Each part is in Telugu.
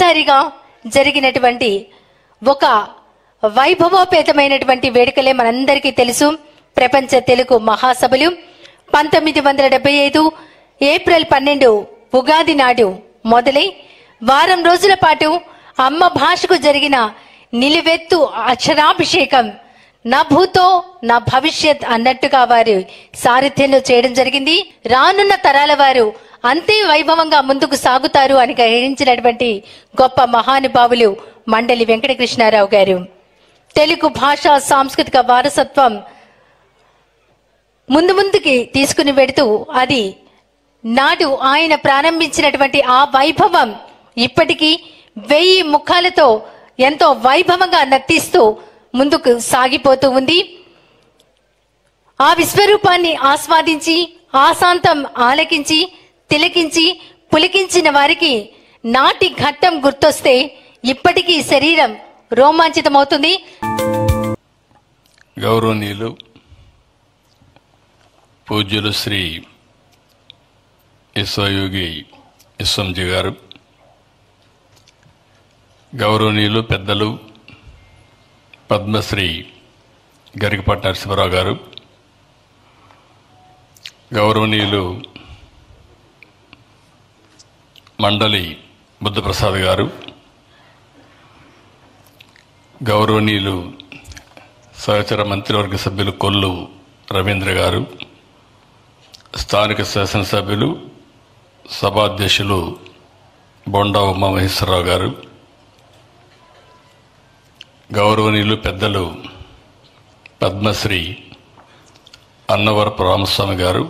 మొదటిసారిగా జరిగినటువంటి ఒక వైభవోపేతమైనటువంటి వేడుకలే మనందరికీ తెలుసు. ప్రపంచ తెలుగు మహాసభలు 1975 ఏప్రిల్ 12 ఉగాది నాడు మొదలై వారం రోజుల పాటు అమ్మ భాషకు జరిగిన నిలువెత్తు అక్షరాభిషేకం నా భూతో నా భవిష్యత్ అన్నట్టుగా వారు సారథ్యంలో చేయడం జరిగింది. రానున్న తరాల వారు అంతే వైభవంగా ముందుకు సాగుతారు అని గ్రహించినటువంటి గొప్ప మహానుభావులు మండలి వెంకటకృష్ణారావు గారు. తెలుగు భాష సాంస్కృతిక వారసత్వం ముందుకి తీసుకుని వెడుతూ అది నాడు ఆయన ప్రారంభించినటువంటి ఆ వైభవం ఇప్పటికీ 1000 ముఖాలతో ఎంతో వైభవంగా నర్తిస్తూ ముందుకు సాగిపోతూ ఉంది. ఆ విశ్వరూపాన్ని ఆస్వాదించి ఆశాంతం ఆలకించి తిలకించి పులికించిన వారికి నాటి ఘట్టం గుర్తొస్తే ఇప్పటికీ శరీరం రోమాంచితమవుతుంది. గౌరవనీయులు పూజ్యులు శ్రీ విశ్వయోగి విశ్వంజీ గారు, గౌరవనీయులు పెద్దలు పద్మశ్రీ గరికపాటి నరసింహారావు గారు, గౌరవనీయులు మండలి బుద్ధప్రసాద్ గారు, గౌరవనీయులు సహచర మంత్రివర్గ సభ్యులు కొల్లు రవీంద్ర గారు, స్థానిక శాసనసభ్యులు సభాధ్యక్షులు బొండా ఉమామహేశ్వరరావు గారు, గౌరవనీయులు పెద్దలు పద్మశ్రీ అన్నవరపు రామస్వామి గారు,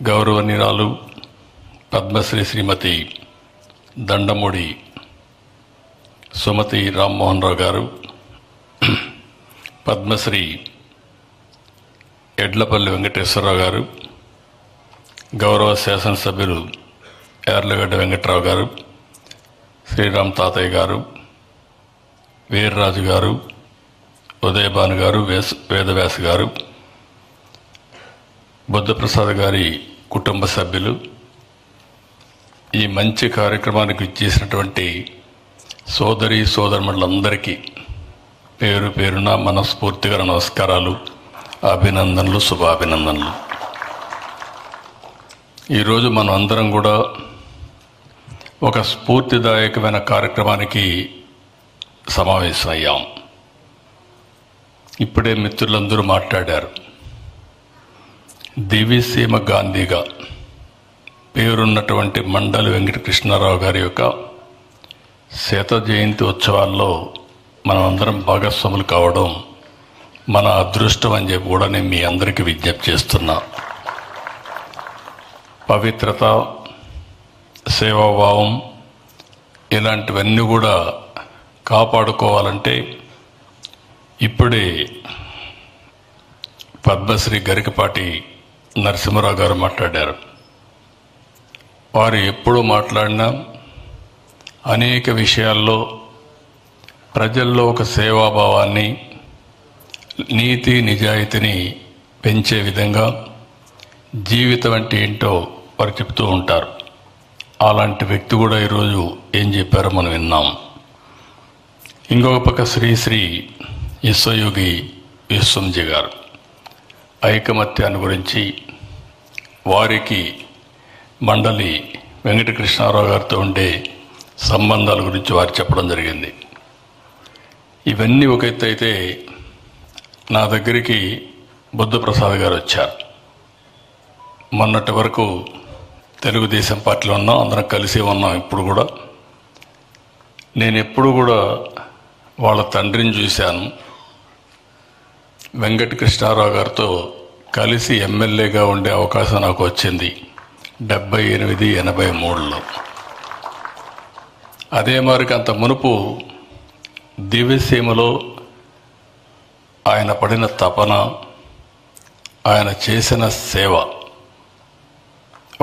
గౌరవనీయురాలు పద్మశ్రీ శ్రీమతి దండమూడి సుమతి రామ్మోహన్ రావు గారు, పద్మశ్రీ ఎడ్లపల్లి వెంకటేశ్వరరావు గారు, గౌరవ శాసనసభ్యులు యార్లగడ్డ వెంకట్రావు గారు, శ్రీరామ్ తాతయ్య గారు, వీర్రాజు గారు, ఉదయభాను గారు, వేదవ్యాస గారు, బుద్ధప్రసాద్ గారి కుటుంబ సభ్యులు, ఈ మంచి కార్యక్రమానికి ఇచ్చేసినటువంటి సోదరి సోదరులందరికీ పేరు పేరున మనస్ఫూర్తిగా నమస్కారాలు, అభినందనలు, శుభాభినందనలు. ఈరోజు మనం అందరం కూడా ఒక స్ఫూర్తిదాయకమైన కార్యక్రమానికి సమావేశమయ్యాం. ఇప్పుడే మిత్రులందరూ మాట్లాడారు. దివిసీమ గాంధీగా పేరున్నటువంటి మండలి వెంకటకృష్ణారావు గారి యొక్క శత జయంతి ఉత్సవాల్లో మనమందరం భాగస్వాములు కావడం మన అదృష్టం అని చెప్పి కూడా నేను మీ అందరికీ విజ్ఞప్తి చేస్తున్నా. పవిత్రత, సేవాభావం ఇలాంటివన్నీ కూడా కాపాడుకోవాలంటే ఇప్పుడే పద్మశ్రీ గరికపాటి నరసింహారావు గారు మాట్లాడారు. వారు ఎప్పుడూ మాట్లాడినా అనేక విషయాల్లో ప్రజల్లో ఒక సేవాభావాన్ని, నీతి నిజాయితీని పెంచే విధంగా జీవితం అంటే ఏంటో వారు చెప్తూ ఉంటారు. అలాంటి వ్యక్తి కూడా ఈరోజు ఏం చెప్పారో మనం విన్నాం. ఇంకొక పక్క శ్రీ విశ్వయోగి విశ్వంజీ గారు ఐకమత్యాన్ని గురించి, వారికి మండలి వెంకటకృష్ణారావు గారితో ఉండే సంబంధాల గురించి వారు చెప్పడం జరిగింది. ఇవన్నీ ఒక ఎత్తు అయితే నా దగ్గరికి బుద్ధప్రసాద్ గారు వచ్చారు. మొన్నటి వరకు తెలుగుదేశం పార్టీలో ఉన్నాం, అందరం కలిసి ఉన్నాం. ఇప్పుడు కూడా నేను ఎప్పుడు కూడా వాళ్ళ తండ్రిని చూశాను. వెంకటకృష్ణారావు గారితో కలిసి ఎమ్మెల్యేగా ఉండే అవకాశం నాకు వచ్చింది 78-83లో. అదే మరికి అంత మునుపు దివ్యసీమలో ఆయన పడిన తపన, ఆయన చేసిన సేవ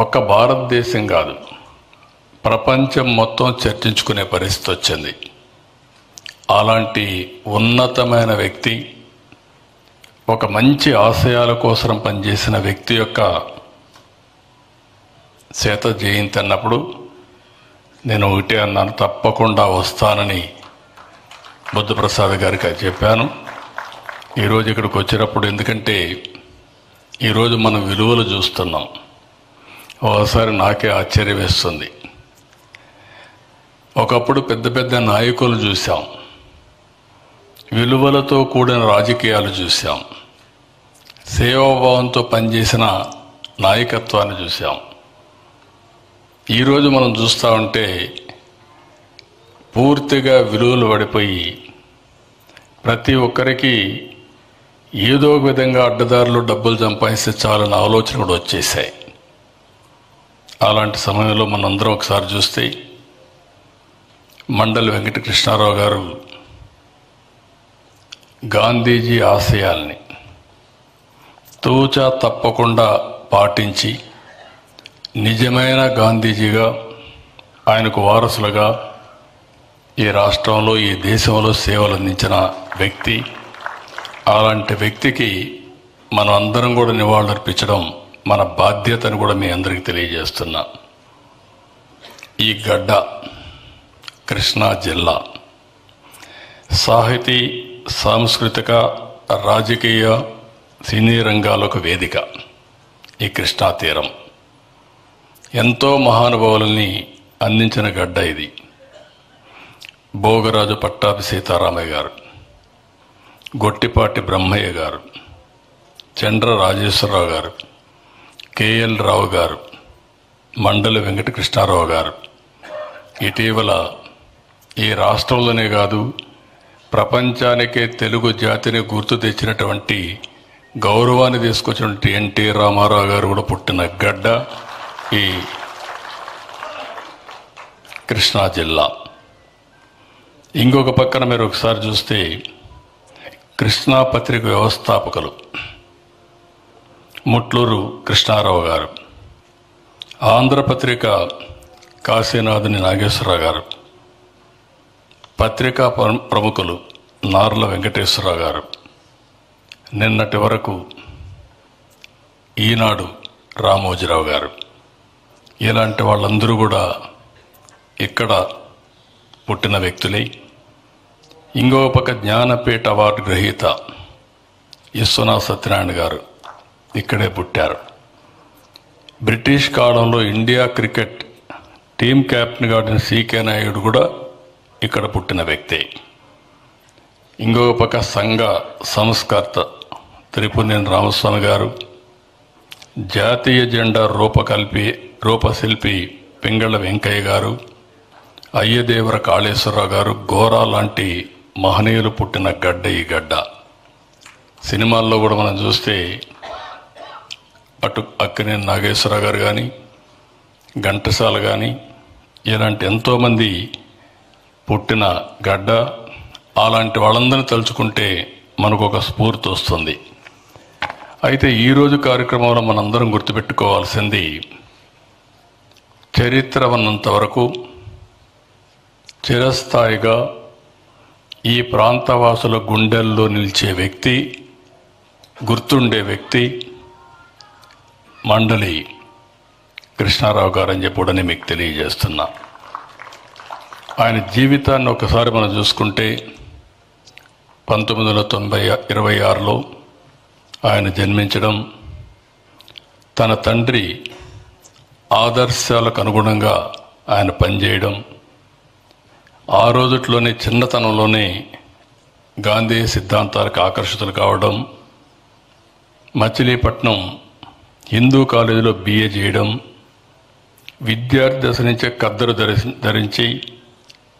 ఒక్క భారతదేశం కాదు, ప్రపంచం మొత్తం చర్చించుకునే పరిస్థితి వచ్చింది. అలాంటి ఉన్నతమైన వ్యక్తి, ఒక మంచి ఆశయాల కోసం పనిచేసిన వ్యక్తి యొక్క శత జయంతి అన్నప్పుడు నేను ఒకటే అన్నాను, తప్పకుండా వస్తానని బుద్ధప్రసాద్ గారికి చెప్పాను. ఈరోజు ఇక్కడికి వచ్చినప్పుడు, ఎందుకంటే ఈరోజు మనం విలువలు చూస్తున్నాం. ఒకసారి నాకే ఆశ్చర్యం వేస్తుంది. ఒకప్పుడు పెద్ద పెద్ద నాయకులు చూసాం, విలువలతో కూడిన రాజకీయాలు చూసాం, సేవాభావంతో పనిచేసిన నాయకత్వాన్ని చూసాం. ఈరోజు మనం చూస్తూ ఉంటే పూర్తిగా విలువలు పడిపోయి ప్రతి ఒక్కరికి ఏదో ఒక విధంగా అడ్డదారులు డబ్బులు సంపాదిస్తే చాలన్న ఆలోచన కూడా వచ్చేసాయి. అలాంటి సమయంలో మనందరం ఒకసారి చూస్తే మండలి వెంకటకృష్ణారావు గారు గాంధీజీ ఆశయాల్ని తూచా తప్పకుండా పాటించి నిజమైన గాంధీజీగా, ఆయనకు వారసులుగా ఈ రాష్ట్రంలో, ఈ దేశంలో సేవలు అందించిన వ్యక్తి. అలాంటి వ్యక్తికి మనం అందరం కూడా నివాళులర్పించడం మన బాధ్యతను కూడా మీ అందరికీ తెలియజేస్తున్నా. ఈ గడ్డ కృష్ణా జిల్లా సాహితీ, సాంస్కృతిక, రాజకీయ, సినీ రంగాలకు వేదిక. ఈ కృష్ణా తీరం ఎంతో మహానుభావులని అందించిన గడ్డ ఇది. భోగరాజు పట్టాభి సీతారామయ్య గారు, గొట్టిపాటి బ్రహ్మయ్య గారు, చండ్ర రాజేశ్వరరావు గారు, కేఎల్ రావు గారు, మండలి వెంకటకృష్ణారావు గారు ఇటీవల ఈ రాష్ట్రంలోనే కాదు ప్రపంచానికే తెలుగు జాతిని గుర్తు తెచ్చినటువంటి, గౌరవాన్ని తీసుకొచ్చినటువంటి ఎన్టీ రామారావు గారు కూడా పుట్టిన గడ్డ ఈ కృష్ణా జిల్లా. ఇంకొక పక్కన మీరు ఒకసారి చూస్తే కృష్ణా పత్రిక వ్యవస్థాపకులు ముట్లూరు కృష్ణారావు గారు, ఆంధ్రపత్రిక కాశీనాథుని నాగేశ్వరరావు గారు, పత్రికా ప్రముఖులు నార్ల వెంకటేశ్వరరావు గారు, నిన్నటి వరకు ఈనాడు రామోజీరావు గారు, ఇలాంటి వాళ్ళందరూ కూడా ఇక్కడ పుట్టిన వ్యక్తులే. ఇంకో పక్క జ్ఞానపీఠ అవార్డు గ్రహీత విశ్వనాథ్ సత్యనారాయణ గారు ఇక్కడే పుట్టారు. బ్రిటిష్ కాలంలో ఇండియా క్రికెట్ టీం కెప్టెన్గా ఆడిన సికే నాయుడు కూడా ఇక్కడ పుట్టిన వ్యక్తే. ఇంకొక పక్క సంఘ సంస్కర్త త్రిపురనేని రామస్వామి గారు, జాతీయ జెండా రూపశిల్పి పింగళ వెంకయ్య గారు, అయ్యదేవర కాళేశ్వరరావు గారు, గోరా లాంటి మహనీయులు పుట్టిన గడ్డ ఈ గడ్డ. సినిమాల్లో కూడా మనం చూస్తే అటు అక్కినేని నాగేశ్వరరావు గారు కానీ, ఘంటసాల కానీ, ఇలాంటి ఎంతోమంది పుట్టిన గడ్డ. అలాంటి వాళ్ళందరినీ తలుచుకుంటే మనకు ఒక స్ఫూర్తి వస్తుంది. అయితే ఈరోజు కార్యక్రమంలో మనందరం గుర్తుపెట్టుకోవాల్సింది, చరిత్ర ఉన్నంత వరకు చిరస్థాయిగా ఈ ప్రాంతవాసుల గుండెల్లో నిలిచే వ్యక్తి, గుర్తుండే వ్యక్తి మండలి కృష్ణారావు గారు అని చెప్పి కూడా మీకు తెలియజేస్తున్నా. ఆయన జీవితాన్ని ఒకసారి మనం చూసుకుంటే 1926లో ఆయన జన్మించడం, తన తండ్రి ఆదర్శాలకు అనుగుణంగా ఆయన పనిచేయడం, ఆ రోజుట్లోనే చిన్నతనంలోనే గాంధీ సిద్ధాంతాలకు ఆకర్షితులు కావడం, మచిలీపట్నం హిందూ కాలేజీలో బిఏ చేయడం, విద్యార్థి దశ నుంచే కద్దరు ధరించి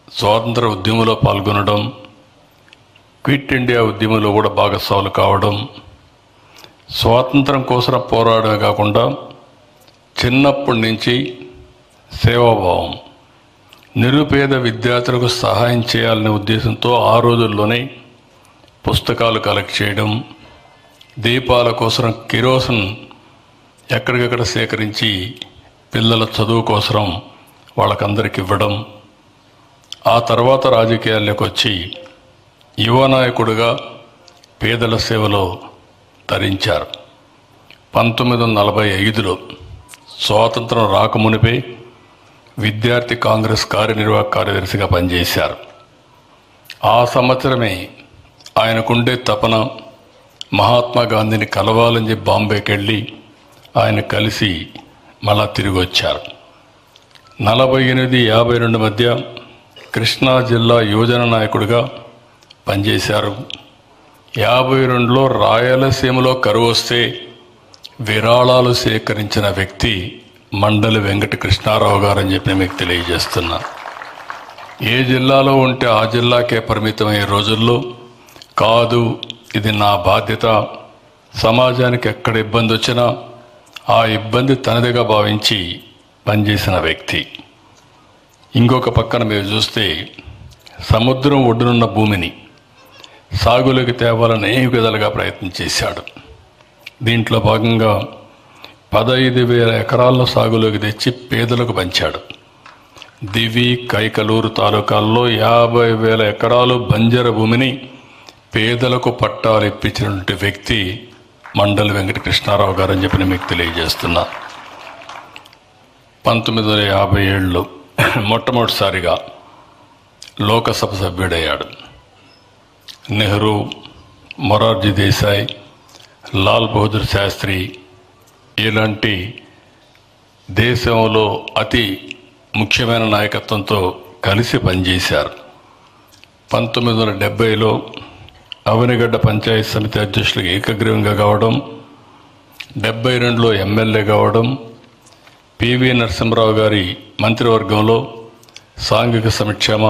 స్వాతంత్ర ఉద్యమంలో పాల్గొనడం, క్విట్ ఇండియా ఉద్యమంలో కూడా భాగస్వాములు కావడం, స్వాతంత్రం కోసం పోరాడమే కాకుండా చిన్నప్పటి నుంచి సేవాభావం, నిరుపేద విద్యార్థులకు సహాయం చేయాలనే ఉద్దేశంతో ఆ రోజుల్లోనే పుస్తకాలు కలెక్ట్ చేయడం, దీపాల కోసం కిరోసిన్ ఎక్కడికక్కడ సేకరించి పిల్లల చదువు కోసం వాళ్ళకందరికి ఇవ్వడం, ఆ తర్వాత రాజకీయాల్లోకి వచ్చి యువ నాయకుడిగా పేదల సేవలో తరించారు. 1945లో స్వాతంత్రం రాకమునిపే విద్యార్థి కాంగ్రెస్ కార్యనిర్వాహక కార్యదర్శిగా పనిచేశారు. ఆ సంవత్సరమే ఆయనకుండే తపన మహాత్మా గాంధీని కలవాలని చెప్పి బాంబేకి వెళ్ళి ఆయన కలిసి మళ్ళా తిరిగి వచ్చారు. 48-52 మధ్య కృష్ణా జిల్లా యువజన నాయకుడిగా పనిచేశారు. 52లో రాయలసీమలో కరువు వస్తే విరాళాలు సేకరించిన వ్యక్తి మండలి వెంకట కృష్ణారావు గారు అని చెప్పి మీకు తెలియజేస్తున్నా. ఏ జిల్లాలో ఉంటే ఆ జిల్లాకే పరిమితమయ్యే రోజుల్లో కాదు, ఇది నా బాధ్యత, సమాజానికి ఎక్కడ ఇబ్బంది వచ్చినా ఆ ఇబ్బంది తనదిగా భావించి పనిచేసిన వ్యక్తి. ఇంకొక పక్కన మీరు చూస్తే సముద్రం ఒడ్డునున్న భూమిని సాగులోకి తేవాలని అనేక విధాలుగా ప్రయత్నం చేశాడు. దీంట్లో భాగంగా 15,000 ఎకరాల్లో సాగులోకి తెచ్చి పేదలకు పంచాడు. దివి, కైకలూరు తాలూకాల్లో 50,000 ఎకరాలు బంజర భూమిని పేదలకు పట్టాలు ఇప్పించినటువంటి వ్యక్తి మండలి వెంకట కృష్ణారావు గారు అని చెప్పి మీకు తెలియజేస్తున్నా. 1957లో మొట్టమొదటిసారిగా లోకసభ సభ్యుడయ్యాడు. నెహ్రూ, మొరార్జీ దేశాయ్, లాల్ బహదూర్ శాస్త్రి ఇలాంటి దేశంలో అతి ముఖ్యమైన నాయకత్వంతో కలిసి పనిచేశారు. 1970లో అవనిగడ్డ పంచాయతీ సమితి అధ్యక్షులకు ఏకగ్రీవంగా కావడం, 72లో ఎమ్మెల్యే కావడం, పివి నరసింహరావు గారి మంత్రివర్గంలో సాంఘిక సంక్షేమ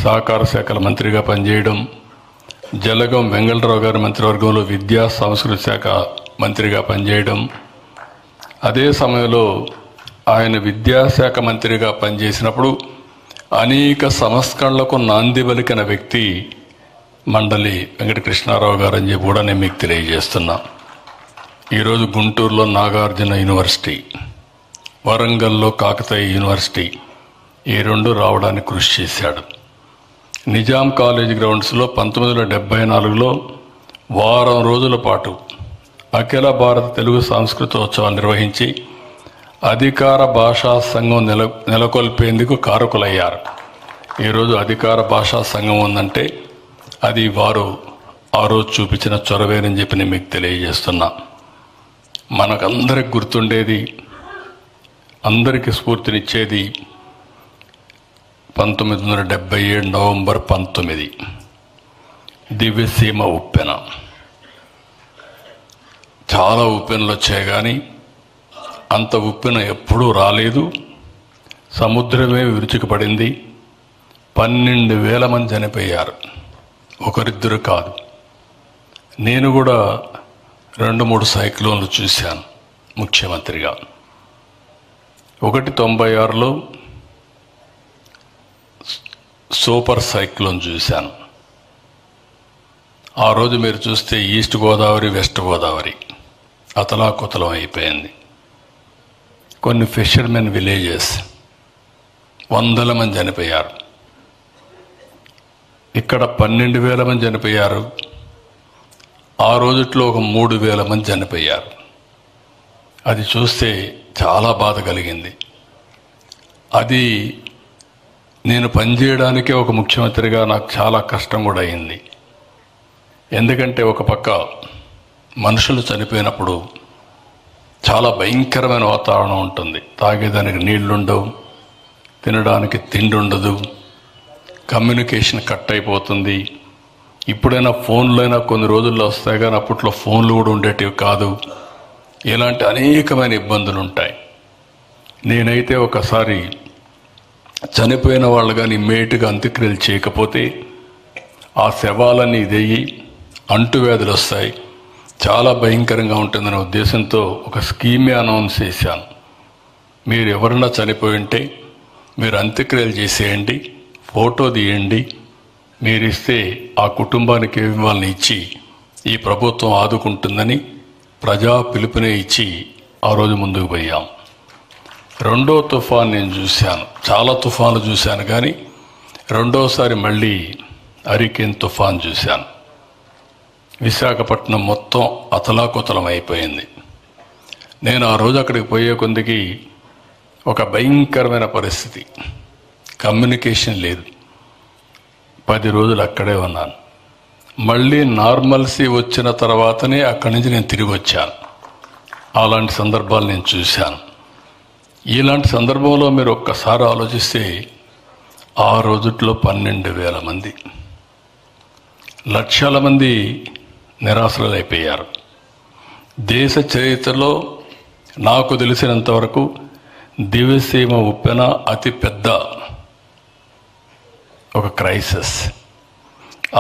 సహకార శాఖల మంత్రిగా పనిచేయడం, జలగం వెంగళరావు గారి మంత్రివర్గంలో విద్యా సంస్కృతి శాఖ మంత్రిగా పనిచేయడం, అదే సమయంలో ఆయన విద్యాశాఖ మంత్రిగా పనిచేసినప్పుడు అనేక సంస్కరణలకు నాంది పలికిన వ్యక్తి మండలి వెంకట కృష్ణారావు గారు అని చెప్పి కూడా నేను మీకు తెలియజేస్తున్నా. ఈరోజు గుంటూరులో నాగార్జున యూనివర్సిటీ, వరంగల్లో కాకతీయ యూనివర్సిటీ ఈ రెండు రావడానికి కృషి చేశాడు. నిజాం కాలేజ్ గ్రౌండ్స్లో 1974లో వారం రోజుల పాటు అఖిల భారత తెలుగు సాంస్కృతికోత్సవాలు నిర్వహించి అధికార భాషా సంఘం నెలకొల్పేందుకు కారకులయ్యారు. ఈరోజు అధికార భాషా సంఘం ఉందంటే అది వారు ఆ రోజు చూపించిన చొరవేనని చెప్పి నేను మీకు తెలియజేస్తున్నా. మనకందరికి గుర్తుండేది, అందరికీ స్ఫూర్తినిచ్చేది 1977 నవంబర్ 19 దివ్యసీమ ఉప్పెన. చాలా ఉప్పెనలు వచ్చాయి కానీ అంత ఉప్పెన ఎప్పుడూ రాలేదు. సముద్రమే విరుచుకుపడింది. 12,000 మంది చనిపోయారు, ఒకరిద్దరు కాదు. నేను కూడా 2-3 సైక్లోన్లు చూశాను ముఖ్యమంత్రిగా. ఒకటి 96లో సూపర్ సైక్లోన్ చూశాను. ఆ రోజు మీరు చూస్తే ఈస్ట్ గోదావరి, వెస్ట్ గోదావరి అతలాకుతలం అయిపోయింది. కొన్ని ఫిషర్మెన్ విలేజెస్ 100 మంది చనిపోయారు. ఇక్కడ 12,000 మంది చనిపోయారు. ఆ రోజుట్లో ఒక 3,000 మంది చనిపోయారు. అది చూస్తే చాలా బాధ కలిగింది. అది నేను పనిచేయడానికే ఒక ముఖ్యమంత్రిగా నాకు చాలా కష్టం కూడా అయింది. ఎందుకంటే ఒక పక్క మనుషులు చనిపోయినప్పుడు చాలా భయంకరమైన వాతావరణం ఉంటుంది. తాగేదానికి నీళ్లుండవు, తినడానికి తిండి ఉండదు, కమ్యూనికేషన్ కట్ అయిపోతుంది. ఇప్పుడైనా ఫోన్లైనా కొన్ని రోజుల్లో వస్తాయి కానీ అప్పట్లో ఫోన్లు కూడా ఉండేటివి కాదు. ఇలాంటి అనేకమైన ఇబ్బందులు ఉంటాయి. నేనైతే ఒకసారి చనిపోయిన వాళ్ళు కానీ ఇమ్మీడియట్గా అంత్యక్రియలు చేయకపోతే ఆ శవాలన్నీ ఇదయ్యి అంటువ్యాధులు వస్తాయి, చాలా భయంకరంగా ఉంటుందనే ఉద్దేశంతో ఒక స్కీమే అనౌన్స్ చేశాను. మీరు ఎవరన్నా చనిపోయి ఉంటే మీరు అంత్యక్రియలు చేసేయండి, ఫోటో తీయండి, మీరు ఇస్తే ఆ కుటుంబానికి వాళ్ళని ఇచ్చి ఈ ప్రభుత్వం ఆదుకుంటుందని ప్రజా పిలుపునే ఇచ్చి ఆ రోజు ముందుకు పోయాం. రెండో తుఫాన్ నేను చూశాను, చాలా తుఫాన్లు చూశాను కానీ రెండోసారి మళ్ళీ హరికేన్ తుఫాన్ చూశాను. విశాఖపట్నం మొత్తం అతలాకుతలం అయిపోయింది. నేను ఆ రోజు అక్కడికి పోయే కొందికి ఒక భయంకరమైన పరిస్థితి. కమ్యూనికేషన్ లేదు. 10 రోజులు అక్కడే ఉన్నాను. మళ్ళీ నార్మల్సీ వచ్చిన తర్వాతనే అక్కడి నుంచి నేను తిరిగి వచ్చాను. అలాంటి సందర్భాలు నేను చూశాను. ఇలాంటి సందర్భంలో మీరు ఒక్కసారి ఆలోచిస్తే ఆ రోజుల్లో 12,000 మంది, లక్షల మంది నిరాశ్రులైపోయారు. దేశ చరిత్రలో నాకు తెలిసినంతవరకు దివ్యసీమ ఉప్పెన అతి పెద్ద ఒక క్రైసిస్.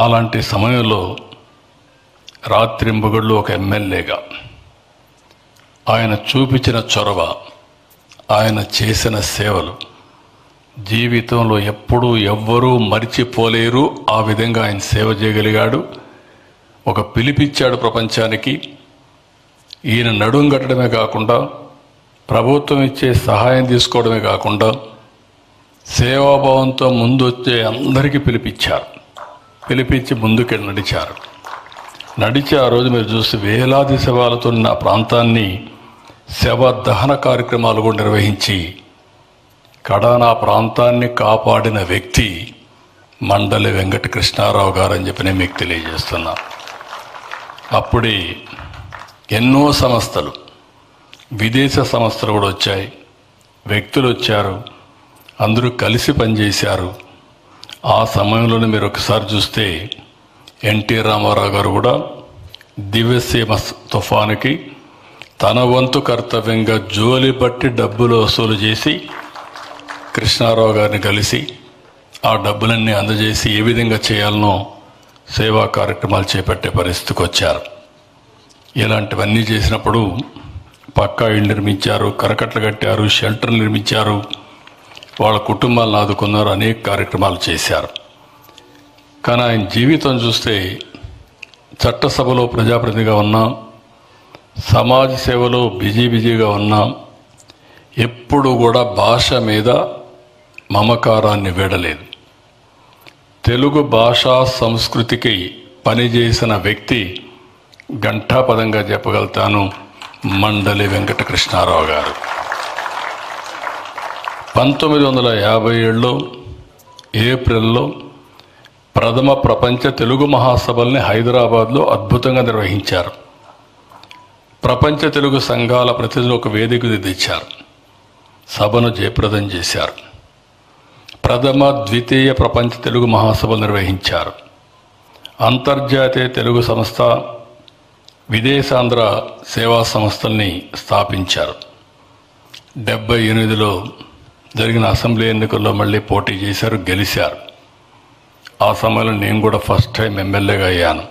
అలాంటి సమయంలో రాత్రింబగళ్ళు ఒక ఎమ్మెల్యేగా ఆయన చూపించిన చొరవ, ఆయన చేసిన సేవలు జీవితంలో ఎప్పుడూ ఎవ్వరూ మరిచిపోలేరు. ఆ విధంగా ఆయన సేవ చేయగలిగాడు. ఒక పిలిపిచ్చాడు ప్రపంచానికి. ఈయన నడుం కట్టడమే కాకుండా, ప్రభుత్వం ఇచ్చే సహాయం తీసుకోవడమే కాకుండా, సేవాభావంతో ముందు వచ్చే అందరికీ పిలిపించారు. పిలిపించి ముందుకెళ్ళి నడిచి ఆ రోజు మీరు చూసి వేలాది శవాలతో నా ప్రాంతాన్ని శవ దహన కార్యక్రమాలు కూడా నిర్వహించి కడానా ప్రాంతాన్ని కాపాడిన వ్యక్తి మండలి వెంకట కృష్ణారావు గారు అని చెప్పి నేను మీకు తెలియజేస్తున్నా. అప్పుడే ఎన్నో సంస్థలు, విదేశ సంస్థలు కూడా వచ్చాయి, వ్యక్తులు వచ్చారు, అందరూ కలిసి పనిచేశారు. ఆ సమయంలోనే మీరు ఒకసారి చూస్తే ఎన్టీ రామారావు గారు కూడా దివ్యసీమ తుఫానుకి తన వంతు కర్తవ్యంగా జోలి బట్టి డబ్బులు వసూలు చేసి కృష్ణారావు గారిని కలిసి ఆ డబ్బులన్నీ అందజేసి ఏ విధంగా చేయాలనో సేవా కార్యక్రమాలు చేపట్టే పరిస్థితికి వచ్చారు. ఇలాంటివన్నీ చేసినప్పుడు పక్కా ఇళ్ళు నిర్మించారు, కరకట్లు కట్టారు, షెల్టర్ నిర్మించారు, వాళ్ళ కుటుంబాలను ఆదుకున్నారు, అనేక కార్యక్రమాలు చేశారు. కానీ ఆయన జీవితం చూస్తే చట్టసభలో ప్రజాప్రతినిధిగా ఉన్నా, సమాజ సేవలో బిజీగా ఉన్నా, ఎప్పుడు కూడా భాష మీద మమకారాన్ని వీడలేదు. తెలుగు భాషా సంస్కృతికి పనిచేసిన వ్యక్తి ఘంటాపదంగా చెప్పగలుగుతాను, మండలి వెంకట కృష్ణారావు గారు. 1957లో ఏప్రిల్లో ప్రథమ ప్రపంచ తెలుగు మహాసభల్ని హైదరాబాద్లో అద్భుతంగా నిర్వహించారు. ప్రపంచ తెలుగు సంఘాల ప్రతినిధులు ఒక వేదిక తెచ్చారు. సభను జయప్రదం చేశారు. ప్రథమ ద్వితీయ ప్రపంచ తెలుగు మహాసభలు నిర్వహించారు. అంతర్జాతీయ తెలుగు సంస్థ, విదేశాంధ్ర సేవా సంస్థల్ని స్థాపించారు. 78లో జరిగిన అసెంబ్లీ ఎన్నికల్లో మళ్ళీ పోటీ చేశారు, గెలిచారు. ఆ సమయంలో నేను కూడా ఫస్ట్ టైం ఎమ్మెల్యేగా అయ్యాను.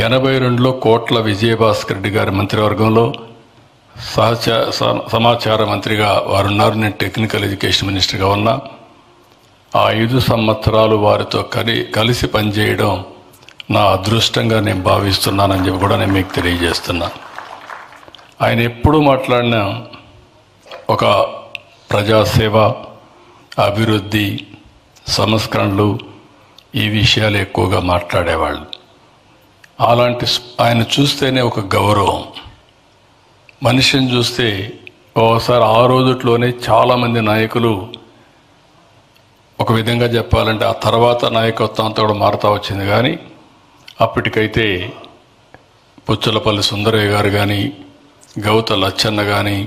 82లో కోట్ల విజయభాస్కర్ రెడ్డి గారి మంత్రివర్గంలో సమాచార మంత్రిగా వారున్నారు. నేను టెక్నికల్ ఎడ్యుకేషన్ మినిస్టర్గా ఉన్నా. ఆ 5 సంవత్సరాలు వారితో కలిసి పనిచేయడం నా అదృష్టంగా నేను భావిస్తున్నానని చెప్పి కూడా నేను మీకు తెలియజేస్తున్నా. ఆయన ఎప్పుడూ మాట్లాడిన ఒక ప్రజాసేవ, అభివృద్ధి, సంస్కరణలు, ఈ విషయాలు ఎక్కువగా మాట్లాడేవాళ్ళు. అలాంటి ఆయన చూస్తేనే ఒక గౌరవం. మనిషిని చూస్తే ఒకసారి ఆ రోజుట్లోనే చాలామంది నాయకులు ఒక విధంగా చెప్పాలంటే ఆ తర్వాత నాయకత్వం అంతా కూడా మారుతూ వచ్చింది. కానీ అప్పటికైతే పుచ్చలపల్లి సుందరయ్య గారు కానీ, గౌత లచ్చన్న కానీ,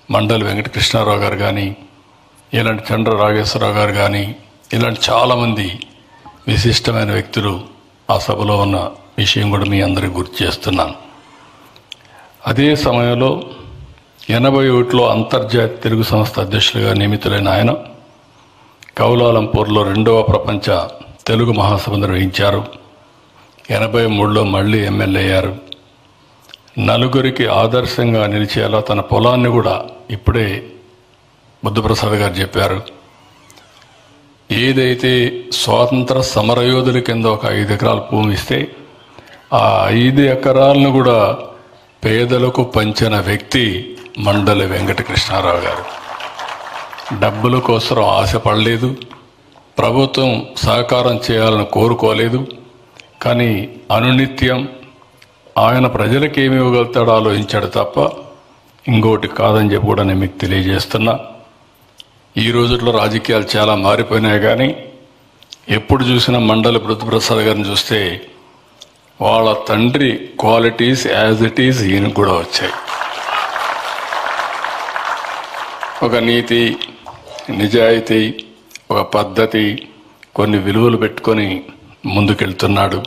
మండలి వెంకట కృష్ణారావు గారు కానీ, ఇలాంటి చండ్ర రాగేశ్వరరావు గారు కానీ, ఇలాంటి చాలామంది విశిష్టమైన వ్యక్తులు ఆ సభలో ఉన్న విషయం కూడా మీ అందరికీ గుర్తు చేస్తున్నాను. అదే సమయంలో 81లో అంతర్జాతీయ తెలుగు సంస్థ అధ్యక్షులుగా నియమితులైన ఆయన కౌలాలంపూర్లో 2వ ప్రపంచ తెలుగు మహాసభ నిర్వహించారు. 83లో మళ్ళీ ఎమ్మెల్యే అయ్యారు. నలుగురికి ఆదర్శంగా నిలిచేలా తన పొలాన్ని కూడా ఇప్పుడే బుద్ధప్రసాద్ గారు చెప్పారు. ఏదైతే స్వాతంత్ర సమరయోధుల కింద ఒక 5 ఎకరాల భూమి ఇస్తే ఆ 5 ఎకరాలను కూడా పేదలకు పంచిన వ్యక్తి మండలి వెంకట కృష్ణారావు గారు. డబ్బుల కోసం ఆశపడలేదు, ప్రభుత్వం సహకారం చేయాలని కోరుకోలేదు. కానీ అనునిత్యం ఆయన ప్రజలకు ఏమి ఇవ్వగలుగుతాడో ఆలోచించాడు తప్ప ఇంకోటి కాదని చెప్పి కూడా నేను మీకు తెలియజేస్తున్నా. ఈ రోజుల్లో రాజకీయాలు చాలా మారిపోయినాయి, కానీ ఎప్పుడు చూసినా మండలి బృందప్రసాద్ గారిని చూస్తే వాళ్ళ తండ్రి క్వాలిటీస్ యాజ్ ఇట్ ఈజ్ ఈయనకు కూడా వచ్చాయి. ఒక నీతి, నిజాయితీ, ఒక పద్ధతి, కొన్ని విలువలు పెట్టుకొని ముందుకెళ్తున్నాడు.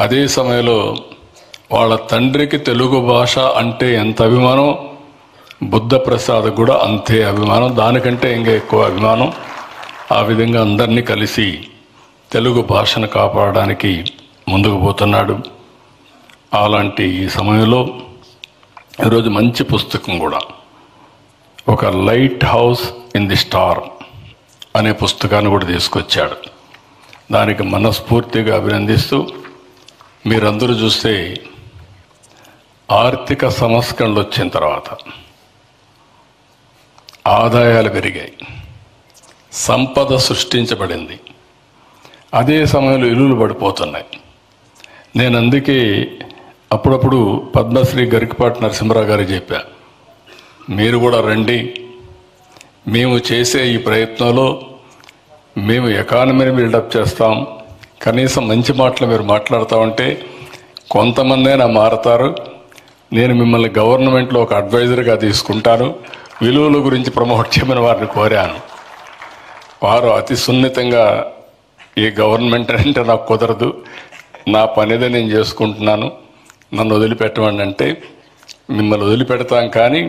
అదే సమయంలో వాళ్ళ తండ్రికి తెలుగు భాష అంటే ఎంత అభిమానం, బుద్ధప్రసాద్ కూడా అంతే అభిమానం, దానికంటే ఇంకా ఎక్కువ అభిమానం. ఆ విధంగా అందరినీ కలిసి తెలుగు భాషను కాపాడడానికి ముందుకు పోతున్నాడు. అలాంటి ఈ సమయంలో ఈరోజు మంచి పుస్తకం కూడా, ఒక light house in the star అనే పుస్తకాన్ని కూడా తీసుకొచ్చాడు. దానికి మనస్ఫూర్తిగా అభినందిస్తూ, మీరందరూ చూస్తే ఆర్థిక సంస్కరణలు వచ్చిన తర్వాత ఆదాయాలు పెరిగాయి, సంపద సృష్టించబడింది, అదే సమయంలో ఇల్లులు పడిపోతున్నాయి. నేను అందుకే అప్పుడప్పుడు పద్మశ్రీ గరికపాటి నరసింహరావు గారికి చెప్పా, మీరు కూడా రండి, మేము చేసే ఈ ప్రయత్నంలో మేము ఎకానమీని బిల్డప్ చేస్తాం, కనీసం మంచి మాటలు మీరు మాట్లాడతామంటే కొంతమందైనా మారతారు. నేను మిమ్మల్ని గవర్నమెంట్లో ఒక అడ్వైజర్గా తీసుకుంటాను, విలువల గురించి ప్రమోట్ చేయమని వారిని కోరాను. వారు అతి సున్నితంగా, ఈ గవర్నమెంట్ అంటే నాకు కుదరదు, నా పనిదే నేను చేసుకుంటున్నాను, నన్ను వదిలిపెట్టమండి అంటే, మిమ్మల్ని వదిలిపెడతాం, కానీ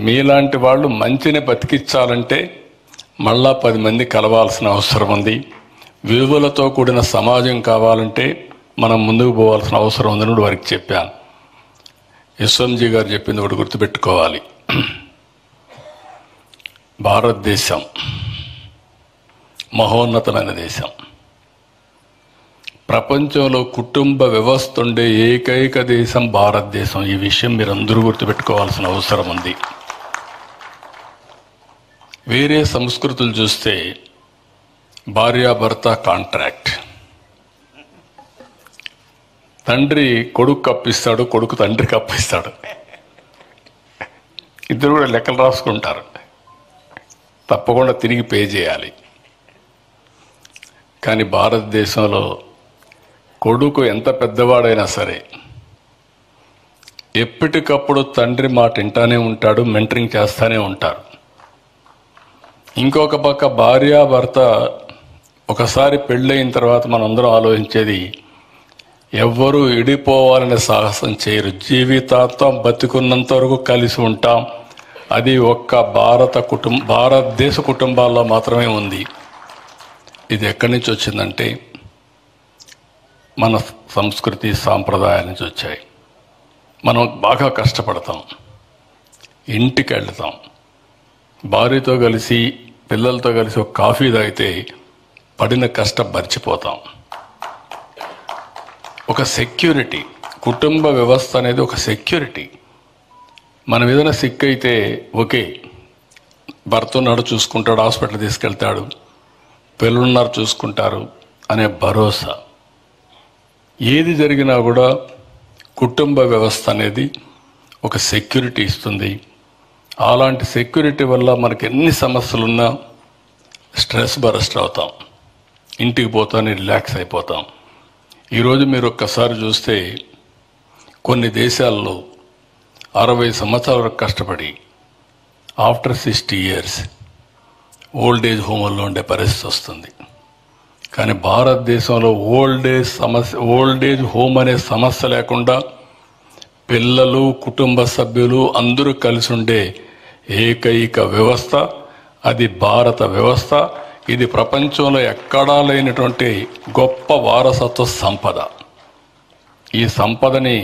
మీలాంటి వాళ్ళు మంచిని బతికించాలంటే మళ్ళా 10 మంది కలవాల్సిన అవసరం ఉంది, విలువలతో కూడిన సమాజం కావాలంటే మనం ముందుకు పోవాల్సిన అవసరం ఉందని కూడా వారికి చెప్పాను. యశ్వంత్ గారు చెప్పింది ఒకటి గుర్తుపెట్టుకోవాలి, భారతదేశం మహోన్నతమైన దేశం, ప్రపంచంలో కుటుంబ వ్యవస్థ ఉండే ఏకైక దేశం భారతదేశం. ఈ విషయం మీరందరూ గుర్తుపెట్టుకోవాల్సిన అవసరం ఉంది. వేరే సంస్కృతులు చూస్తే భార్యాభర్త కాంట్రాక్ట్, తండ్రి కొడుకు అప్పిస్తాడు, కొడుకు తండ్రికి అప్పిస్తాడు, ఇద్దరు కూడా లెక్కలు రాసుకుంటారు, తప్పకుండా తిరిగి పే చేయాలి. కానీ భారతదేశంలో కొడుకు ఎంత పెద్దవాడైనా సరే ఎప్పటికప్పుడు తండ్రి మాట వింటానే ఉంటాడు, మెంటరింగ్ చేస్తూనే ఉంటారు. ఇంకొక పక్క భార్యాభర్త ఒకసారి పెళ్ళయిన తర్వాత మనందరం ఆలోచించేది, ఎవ్వరూ ఇడిపోవాలనే సాహసం చేయరు, జీవితాంతం బతికున్నంత వరకు కలిసి ఉంటాం. అది ఒక్క భారతదేశ కుటుంబాల్లో మాత్రమే ఉంది. ఇది ఎక్కడి నుంచి వచ్చిందంటే మన సంస్కృతి సాంప్రదాయాల నుంచి వచ్చాయి. మనం బాగా కష్టపడతాం, ఇంటికి వెళ్తాం, భార్యతో కలిసి పిల్లలతో కలిసి ఒక కాఫీ తాగితే పడిన కష్టం మర్చిపోతాం. ఒక సెక్యూరిటీ, కుటుంబ వ్యవస్థ అనేది ఒక సెక్యూరిటీ. మనం ఏదైనా సిక్ అయితే ఓకే, భర్త ఉన్నాడు చూసుకుంటాడు, హాస్పిటల్ తీసుకెళ్తాడు, పిల్లలున్నారు చూసుకుంటారు అనే భరోసా. ఏది జరిగినా కూడా కుటుంబ వ్యవస్థ అనేది ఒక సెక్యూరిటీ ఇస్తుంది. అలాంటి సెక్యూరిటీ వల్ల మనకి ఎన్ని సమస్యలున్నా స్ట్రెస్ బరస్ట్ అవుతాం, ఇంటికి పోతానే రిలాక్స్ అయిపోతాం. ఈరోజు మీరు ఒక్కసారి చూస్తే కొన్ని దేశాల్లో 60 సంవత్సరాల వరకు కష్టపడి ఆఫ్టర్ 60 years ఓల్డ్ ఏజ్ హోమ్లో ఉండే పరిస్థితి వస్తుంది. కానీ భారతదేశంలో ఓల్డ్ ఏజ్ హోమ్ అనే సమస్య లేకుండా పిల్లలు, కుటుంబ సభ్యులు అందరూ కలిసి ఉండే ఏకైక వ్యవస్థ అది భారత వ్యవస్థ. ఇది ప్రపంచంలో ఎక్కడా లేనటువంటి గొప్ప వారసత్వ సంపద. ఈ సంపదని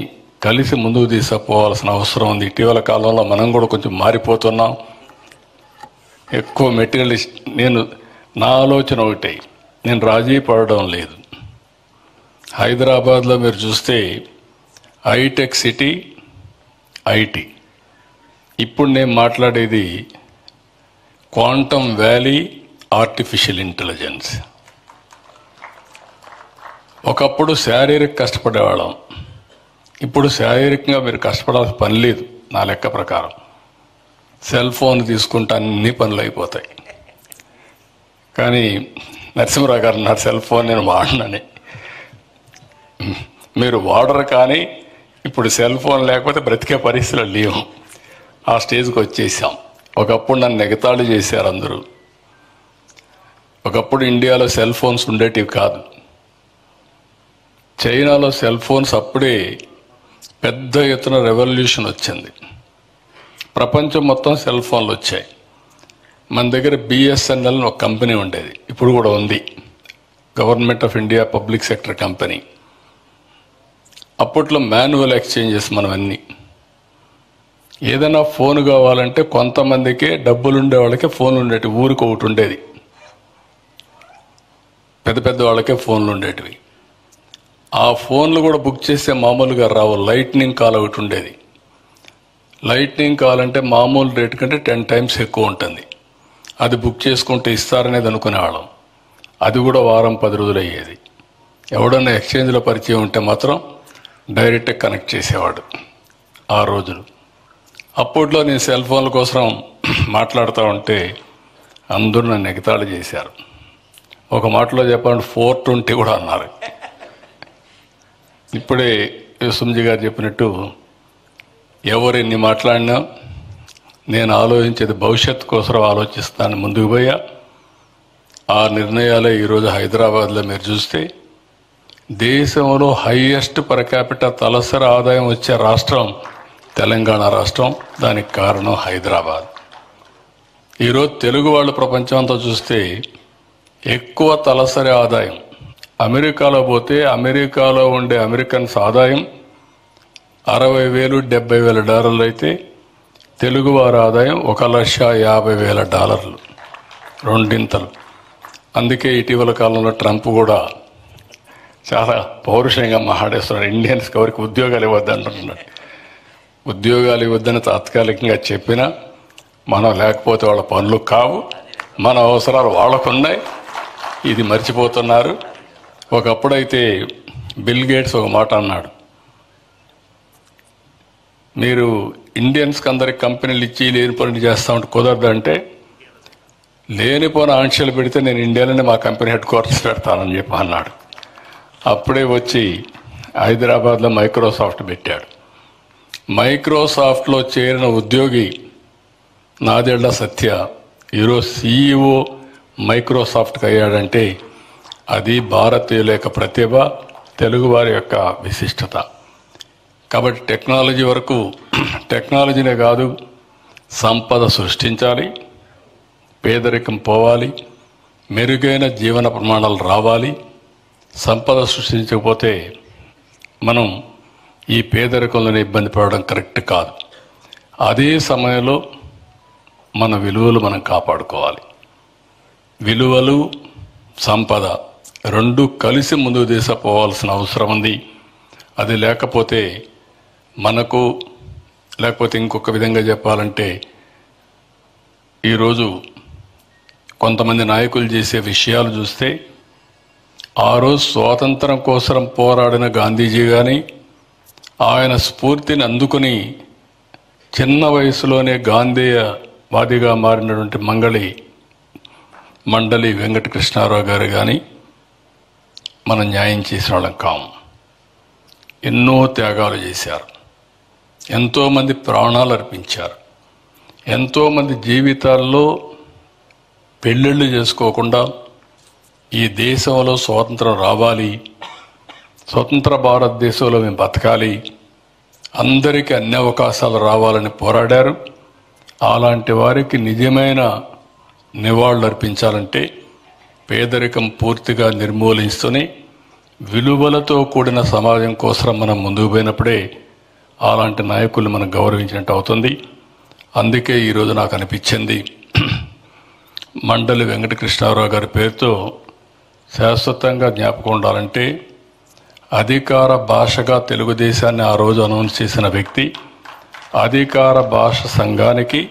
కలిసి ముందుకు తీసుకుపోవాల్సిన అవసరం ఉంది. ఇటీవల కాలంలో మనం కూడా కొంచెం మారిపోతున్నాం, ఎక్కువ మెటీరియలిస్ట్. నా ఆలోచన ఒకటే, నేను రాజీ పడడం లేదు. హైదరాబాద్లో మీరు చూస్తే హైటెక్ సిటీ, ఐటీ. ఇప్పుడు నేను మాట్లాడేది క్వాంటమ్ వ్యాలీ, ఆర్టిఫిషియల్ ఇంటెలిజెన్స్. ఒకప్పుడు శారీరక కష్టపడేవాళ్ళం, ఇప్పుడు శారీరకంగా మీరు కష్టపడాల్సిన పని లేదు. నా లెక్క ప్రకారం సెల్ ఫోన్ తీసుకుంటే అన్ని పనులు అయిపోతాయి. కానీ నరసింహరావు గారు నా సెల్ ఫోన్ నేను వాడనని. మీరు వాడరు, కానీ ఇప్పుడు సెల్ ఫోన్ లేకపోతే బ్రతికే పరిస్థితులు లేవు. ఆ స్టేజ్కి వచ్చేసాం. ఒకప్పుడు నన్ను ఎగతాళి చేశారు అందరూ. ఒకప్పుడు ఇండియాలో సెల్ ఫోన్స్ ఉండేటివి కాదు. చైనాలో సెల్ ఫోన్స్ అప్పుడే పెద్ద ఎత్తున రెవల్యూషన్ వచ్చింది. ప్రపంచం మొత్తం సెల్ ఫోన్లు వచ్చాయి. మన దగ్గర బిఎస్ఎన్ఎల్ ఒక కంపెనీ ఉండేది, ఇప్పుడు కూడా ఉంది, government of India public sector company. అప్పట్లో మాన్యువల్ ఎక్స్చేంజెస్ మనవన్నీ. ఏదైనా ఫోన్ కావాలంటే కొంతమందికే డబ్బులు ఉండే వాళ్ళకే ఫోన్లు ఉండేటివి. ఊరికి ఒకటి ఉండేది, పెద్ద పెద్ద వాళ్ళకే ఫోన్లు ఉండేటివి. ఆ ఫోన్లు కూడా బుక్ చేస్తే మామూలుగా రావు. లైట్నింగ్ కాల్ ఒకటి ఉండేది. లైట్నింగ్ కాల్ అంటే మామూలు రేటు కంటే 10 times ఎక్కువ ఉంటుంది. అది బుక్ చేసుకుంటే ఇస్తారనేది అనుకునేవాళ్ళం. అది కూడా వారం 10 రోజులు అయ్యేది. ఎవడన్నా ఎక్స్చేంజ్లో పరిచయం ఉంటే మాత్రం డైరెక్ట్గా కనెక్ట్ చేసేవాడు ఆ రోజులు. అప్పట్లో నేను సెల్ ఫోన్ల కోసం మాట్లాడుతూ ఉంటే అందరూ నన్ను ఎగతాళి చేశారు. ఒక మాటలో చెప్పాలంటే 420 కూడా అన్నారు. ఇప్పుడే సుమ్జీ గారు చెప్పినట్టు ఎవరు ఎన్ని మాట్లాడినా నేను ఆలోచించేది భవిష్యత్తు కోసం ఆలోచిస్తాను. ముందుకు పోయా. ఆ నిర్ణయాలే ఈరోజు హైదరాబాద్లో మీరు చూస్తే దేశంలో హైయెస్ట్ పర్ క్యాపిటల్ తలసరి ఆదాయం వచ్చే రాష్ట్రం తెలంగాణ రాష్ట్రం. దానికి కారణం హైదరాబాద్. ఈరోజు తెలుగు వాళ్ళు ప్రపంచం అంతా చూస్తే ఎక్కువ తలసరి ఆదాయం. అమెరికాలో పోతే అమెరికాలో ఉండే అమెరికన్స్ ఆదాయం 60,000 $70,000 అయితే తెలుగువారి ఆదాయం $1,50,000, రెండింతలు. అందుకే ఇటీవల కాలంలో ట్రంప్ కూడా చాలా పౌరుషంగా మాట్లాడేస్తున్నాడు. ఇండియన్స్కి ఎవరికి ఉద్యోగాలు ఇవ్వద్దు అంటున్నాడు. ఉద్యోగాలు ఇవ్వద్దని తాత్కాలికంగా చెప్పినా మనం లేకపోతే వాళ్ళ పనులు కావు, మన అవసరాలు వాళ్ళకున్నాయి. ఇది మర్చిపోతున్నారు. ఒకప్పుడైతే బిల్ గేట్స్ ఒక మాట అన్నాడు, మీరు ఇండియన్స్కి అందరికి కంపెనీలు ఇచ్చి లేని పనులు చేస్తామంటే కుదరదంటే, లేనిపోయిన ఆంక్షలు పెడితే నేను ఇండియాలోనే మా కంపెనీ హెడ్ క్వార్టర్స్ పెడతానని చెప్పి అన్నాడు. అప్పుడే వచ్చి హైదరాబాద్లో మైక్రోసాఫ్ట్ పెట్టాడు. మైక్రోసాఫ్ట్లో చేరిన ఉద్యోగి నాదెళ్ల సత్య ఈరోజు CEO మైక్రోసాఫ్ట్కి అయ్యాడంటే అది భారతీయుల యొక్క ప్రతిభ, తెలుగువారి యొక్క విశిష్టత. కాబట్టి టెక్నాలజీ వరకు టెక్నాలజీనే కాదు, సంపద సృష్టించాలి, పేదరికం పోవాలి, మెరుగైన జీవన ప్రమాణాలు రావాలి. సంపద సృష్టించకపోతే మనం ఈ పేదరికంలోనే ఇబ్బంది పడడం కరెక్ట్ కాదు. అదే సమయంలో మన విలువలు మనం కాపాడుకోవాలి. విలువలు, సంపద రెండు కలిసి ముందుకు తీసుకుపోవాల్సిన అవసరం ఉంది. అది లేకపోతే మనకు, లేకపోతే ఇంకొక విధంగా చెప్పాలంటే ఈరోజు కొంతమంది నాయకులు చేసే విషయాలు చూస్తే, ఆ రోజు స్వాతంత్రం కోసం పోరాడిన గాంధీజీ కానీ ఆయన స్ఫూర్తిని అందుకుని చిన్న వయసులోనే గాంధేయవాదిగా మారినటువంటి మండలి వెంకటకృష్ణారావు గారు కానీ మనం న్యాయం చేసిన వాళ్ళం కాము. ఎన్నో త్యాగాలు చేశారు, ఎంతోమంది ప్రాణాలు అర్పించారు, ఎంతోమంది జీవితాల్లో పెళ్ళిళ్ళు చేసుకోకుండా ఈ దేశంలో స్వాతంత్రం రావాలి, స్వతంత్ర భారతదేశంలో మేము బతకాలి, అందరికీ అన్ని అవకాశాలు రావాలని పోరాడారు. అలాంటి వారికి నిజమైన నివాళులు అర్పించాలంటే పేదరికం పూర్తిగా నిర్మూలిస్తూనే విలువలతో కూడిన సమాజం కోసం మనం ముందుకు పోయినప్పుడే అలాంటి నాయకులు మనం గౌరవించినట్టు అవుతుంది. అందుకే ఈరోజు నాకు అనిపించింది, మండలి వెంకటకృష్ణారావు గారి పేరుతో శాశ్వతంగా జ్ఞాపకం ఉండాలంటే అధికార భాషగా తెలుగుదేశాన్ని ఆ రోజు అనౌన్స్ చేసిన వ్యక్తి, అధికార భాష సంఘానికి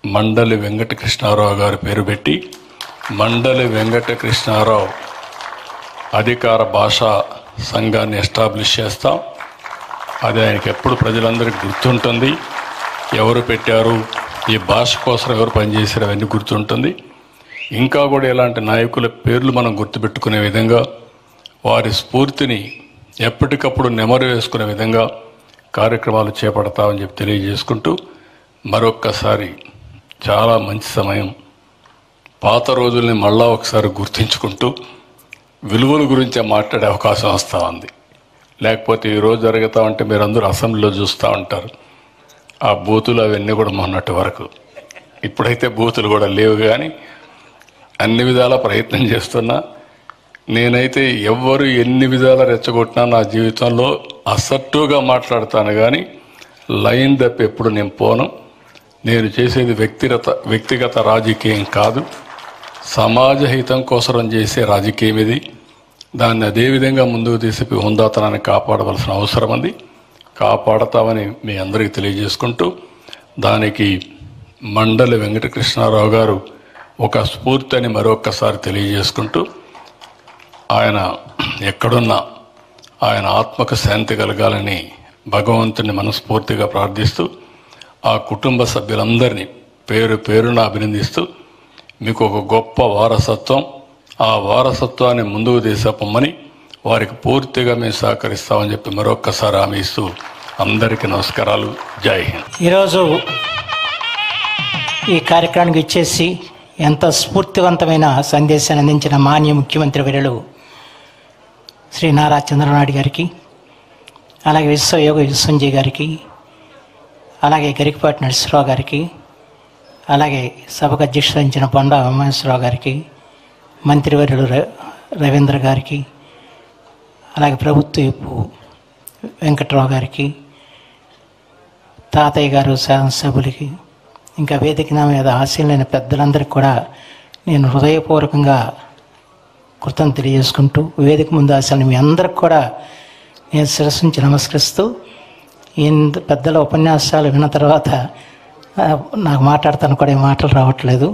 మండలి వెంకటకృష్ణారావు గారి పేరు పెట్టి మండలి వెంకటకృష్ణారావు అధికార భాషా సంఘాన్ని ఎస్టాబ్లిష్ చేస్తాం. అది ఆయనకి ఎప్పుడు ప్రజలందరికీ గుర్తుంటుంది. ఎవరు పెట్టారు, ఈ భాష కోసం ఎవరు పనిచేశారు, అవన్నీ గుర్తుంటుంది. ఇంకా కూడా ఇలాంటి నాయకుల పేర్లు మనం గుర్తుపెట్టుకునే విధంగా, వారి స్ఫూర్తిని ఎప్పటికప్పుడు నెమరు వేసుకునే విధంగా కార్యక్రమాలు చేపడతామని చెప్పి తెలియజేసుకుంటూ, మరొక్కసారి చాలా మంచి సమయం, పాత రోజుల్ని మళ్ళా ఒకసారి గుర్తించుకుంటూ విలువల గురించి మాట్లాడే అవకాశం వస్తూ ఉంది. లేకపోతే ఈరోజు జరుగుతూ ఉంటే మీరందరూ అసెంబ్లీలో చూస్తూ ఉంటారు, ఆ బూతులు అవన్నీ కూడా మొన్నటి వరకు. ఇప్పుడైతే బూతులు కూడా లేవు, కానీ అన్ని విధాల ప్రయత్నం చేస్తున్నా. నేనైతే ఎవ్వరు ఎన్ని విధాల రెచ్చగొట్టినా నా జీవితంలో అసర్టుగా మాట్లాడతాను, కానీ లైన్ తప్పి ఎప్పుడు నేను పోను. నేను చేసేది వ్యక్తిగత రాజకీయం కాదు, సమాజ హితం కోసం చేసే రాజకీయం ఇది. దాన్ని అదేవిధంగా ముందుకు తీసుకు హుందాతనాన్ని కాపాడవలసిన అవసరం ఉంది. కాపాడతామని మీ అందరికీ తెలియజేసుకుంటూ, దానికి మండలి వెంకటకృష్ణారావు గారు ఒక స్ఫూర్తి అని మరొక్కసారి తెలియజేసుకుంటూ, ఆయన ఎక్కడున్నా ఆయన ఆత్మకు శాంతి కలగాలని భగవంతుని మనస్ఫూర్తిగా ప్రార్థిస్తూ, ఆ కుటుంబ సభ్యులందరినీ పేరు పేరున అభినందిస్తూ, మీకు ఒక గొప్ప వారసత్వం, ఆ వారసత్వాన్ని ముందుకు తీసుకుపోమని వారికి పూర్తిగా మేము సహకరిస్తామని చెప్పి మరొక్కసారి హామీ ఇస్తూ అందరికీ నమస్కారాలు. జై హింద్. ఈరోజు ఈ కార్యక్రమానికి ఇచ్చేసి ఎంతో స్ఫూర్తివంతమైన సందేశాన్ని అందించిన మాన్య ముఖ్యమంత్రి వర్యులు శ్రీ నారా చంద్రబాబు నాయుడు గారికి, అలాగే విశ్వయోగ విశ్వంజయ్ గారికి, అలాగే గరికపాటి నరసింహరావు గారికి, అలాగే సభకు అధ్యక్షత వహించిన బొండా ఉమామేశ్వరరావు గారికి, మంత్రివర్యులు రవీంద్ర గారికి, అలాగే ప్రభుత్వ విప్పు వెంకట్రావు గారికి, తాతయ్య గారు శాసనసభ్యులకి, ఇంకా వేదిక మీద ఆశీలైన పెద్దలందరికీ కూడా నేను హృదయపూర్వకంగా కృతజ్ఞతలు తెలియజేసుకుంటూ, వేదిక ముందు ఆశలు మీ అందరికి కూడా నేను శిరస్సు నుంచి నమస్కరిస్తూ, ఈ పెద్దల ఉపన్యాసాలు విన్న తర్వాత నాకు మాట్లాడతాను కూడా ఏ మాటలు రావట్లేదు.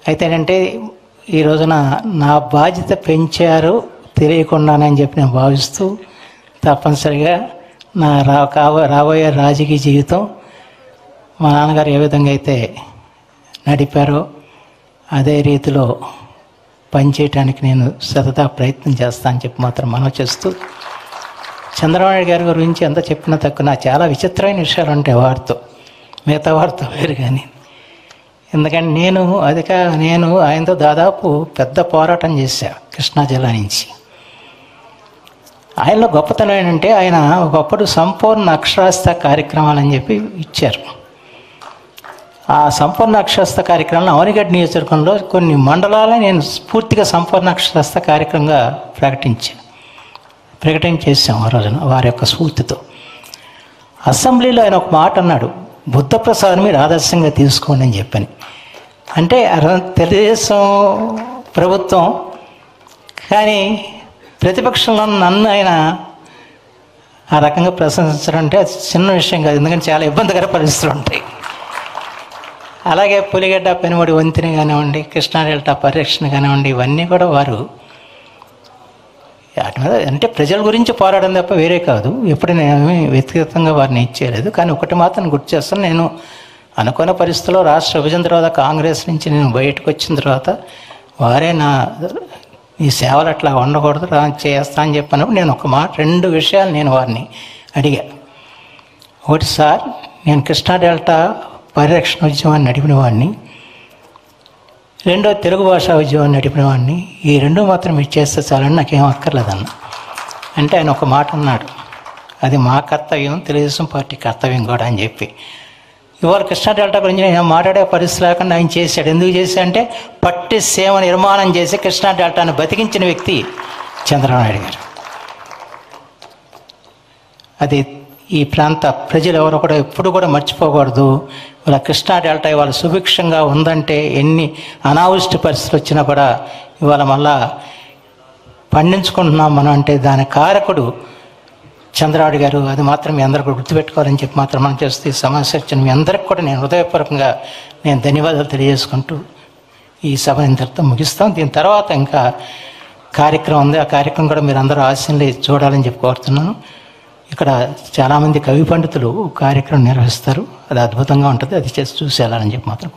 అయితే ఏంటంటే ఈ రోజున నా బాధ్యత పెంచారు తెలియకుండానని చెప్పి నేను భావిస్తూ, తప్పనిసరిగా నా రాబోయే రాజకీయ జీవితం మా నాన్నగారు ఏ విధంగా అయితే నడిపారో అదే రీతిలో పనిచేయటానికి నేను సతతా ప్రయత్నం చేస్తానని చెప్పి మాత్రం మనవి చేస్తూ, చంద్రబాబు నాయుడు గారి గురించి ఎంత చెప్పినా తక్కువ. నాకు చాలా విచిత్రమైన విషయాలు ఉంటాయి వారితో, మిగతా వారితో వేరు. కానీ ఎందుకంటే నేను ఆయనతో దాదాపు పెద్ద పోరాటం చేశా కృష్ణా జిల్లా నుంచి. ఆయనలో గొప్పతనం ఏంటంటే ఆయన ఒకప్పుడు సంపూర్ణ అక్షరాస్యత కార్యక్రమాలని చెప్పి ఇచ్చారు. ఆ సంపూర్ణ అక్షరాస్యత కార్యక్రమంలో అవనిగడ్డ నియోజకవర్గంలో కొన్ని మండలాలను నేను పూర్తిగా సంపూర్ణ అక్షరాస్యత కార్యక్రమంగా ప్రకటన చేశాం ఆ రోజున వారి యొక్క స్ఫూర్తితో. అసెంబ్లీలో ఆయన ఒక మాట అన్నాడు, బుద్ధప్రసాద్ మీరు ఆదర్శంగా తీసుకోండి అని చెప్పని. అంటే తెలుగుదేశం ప్రభుత్వం కానీ ప్రతిపక్షంలో నన్ను ఆయన ఆ రకంగా ప్రశంసించడం అంటే అది చిన్న విషయం కాదు, ఎందుకంటే చాలా ఇబ్బందికర పరిస్థితులు ఉంటాయి. అలాగే పులిగడ్డ పెనుమడి వంతెన కానివ్వండి, కృష్ణా డెల్టా పరిరక్షణ కానివ్వండి, ఇవన్నీ కూడా వారు వాటి మీద అంటే ప్రజల గురించి పోరాడడం తప్ప వేరే కాదు. ఎప్పుడు నేను వ్యక్తిగతంగా వారిని ఇచ్చేయలేదు. కానీ ఒకటి మాత్రం గుర్తు చేస్తాను, నేను అనుకున్న పరిస్థితుల్లో రాష్ట్ర విభజన తర్వాత కాంగ్రెస్ నుంచి నేను బయటకు వచ్చిన తర్వాత వారే ఈ సేవలు అట్లా ఉండకూడదు చేస్తా అని చెప్పినప్పుడు నేను ఒక మాట 2 విషయాలు నేను వారిని అడిగా. ఒకటి, సార్ నేను కృష్ణా డెల్టా పరిరక్షణ ఉద్యమాన్ని నడిపిన వాడిని, రెండో తెలుగు భాషా ఉద్యమాన్ని నడిపిన వాడిని, ఈ 2 మాత్రం మీరు చేస్తే చాలని నాకేం అక్కర్లేదన్న. అంటే ఆయన ఒక మాట అన్నాడు, అది మా కర్తవ్యం, తెలుగుదేశం పార్టీ కర్తవ్యం కూడా అని చెప్పి. ఇవాళ కృష్ణా డెల్టా గురించి నేను మాట్లాడే పరిస్థితి లేకుండా ఆయన చేశాడు. ఎందుకు చేశా అంటే పట్టి సేవ నిర్మాణం చేసి కృష్ణా డెల్టాను బతికించిన వ్యక్తి చంద్రబాబు నాయుడు గారు. అది ఈ ప్రాంత ప్రజలు ఎవరు కూడా ఎప్పుడు కూడా మర్చిపోకూడదు. ఇవాళ కృష్ణా డెల్టా ఇవాళ సుభిక్షంగా ఉందంటే ఎన్ని అనావృష్టి పరిస్థితులు వచ్చినా కూడా ఇవాళ మళ్ళా పండించుకుంటున్నాం మనం అంటే దాని కారకుడు చంద్రబాబు గారు. అది మాత్రం మీ అందరూ కూడా గుర్తుపెట్టుకోవాలని చెప్పి మాత్రం మనం చేస్తే ఈ సమస్య వచ్చిన మీ అందరికి కూడా నేను హృదయపూర్వకంగా నేను ధన్యవాదాలు తెలియజేసుకుంటూ ఈ సభ ఇంతటితో ముగిస్తాం. దీని తర్వాత ఇంకా కార్యక్రమం ఉంది, ఆ కార్యక్రమం కూడా మీరు అందరూ ఆశలు చూడాలని చెప్పి కోరుతున్నాను. ఇక్కడ చాలామంది కవి పండితులు కార్యక్రమం నిర్వహిస్తారు, అది అద్భుతంగా ఉంటుంది, అది చేసి చూసి వెళ్ళాలని చెప్పి మాత్రం